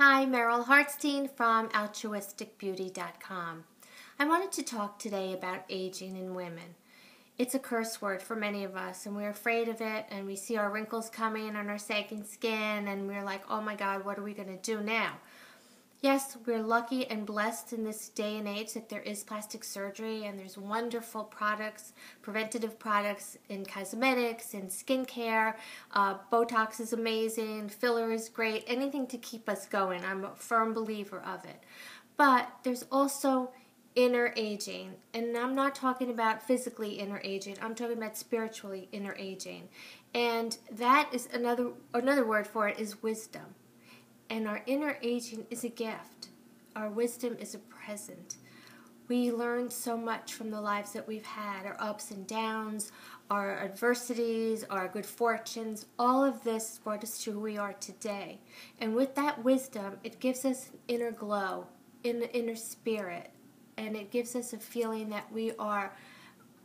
Hi, Meryl Hartstein from altruisticbeauty.com. I wanted to talk today about aging in women. It's a curse word for many of us, and we're afraid of it, and we see our wrinkles coming on our sagging skin, and we're like, oh my God, what are we going to do now? Yes, we're lucky and blessed in this day and age that there is plastic surgery and there's wonderful products, preventative products in cosmetics and skincare. Botox is amazing, filler is great, anything to keep us going. I'm a firm believer of it. But there's also inner aging, and I'm not talking about physically inner aging, I'm talking about spiritually inner aging. And that is another word for it is wisdom. And our inner aging is a gift. Our wisdom is a present. We learn so much from the lives that we've had, our ups and downs, our adversities, our good fortunes. All of this brought us to who we are today. And with that wisdom, it gives us an inner glow, an inner spirit. And it gives us a feeling that we are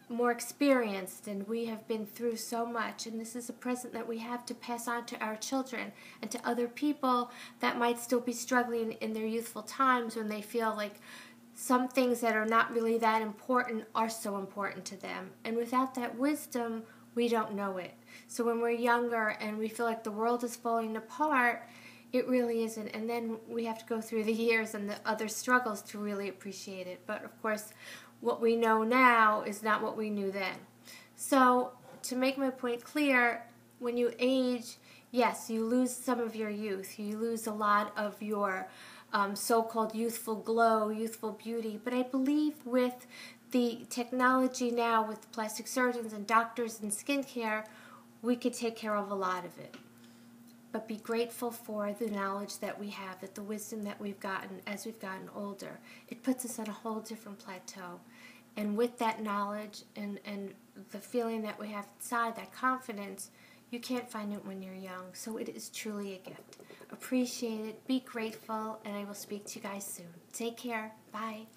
more experienced and we have been through so much, and this is a present that we have to pass on to our children and to other people that might still be struggling in their youthful times when they feel like some things that are not really that important are so important to them. And without that wisdom, we don't know it. So when we're younger and we feel like the world is falling apart, it really isn't. And then we have to go through the years and the other struggles to really appreciate it. But of course, what we know now is not what we knew then. So to make my point clear, when you age, yes, you lose some of your youth. You lose a lot of your so-called youthful glow, youthful beauty. But I believe with the technology now, with plastic surgeons and doctors and skincare, we could take care of a lot of it. But be grateful for the knowledge that we have, that the wisdom that we've gotten as we've gotten older. It puts us on a whole different plateau. And with that knowledge and the feeling that we have inside, that confidence, you can't find it when you're young. So it is truly a gift. Appreciate it. Be grateful. And I will speak to you guys soon. Take care. Bye.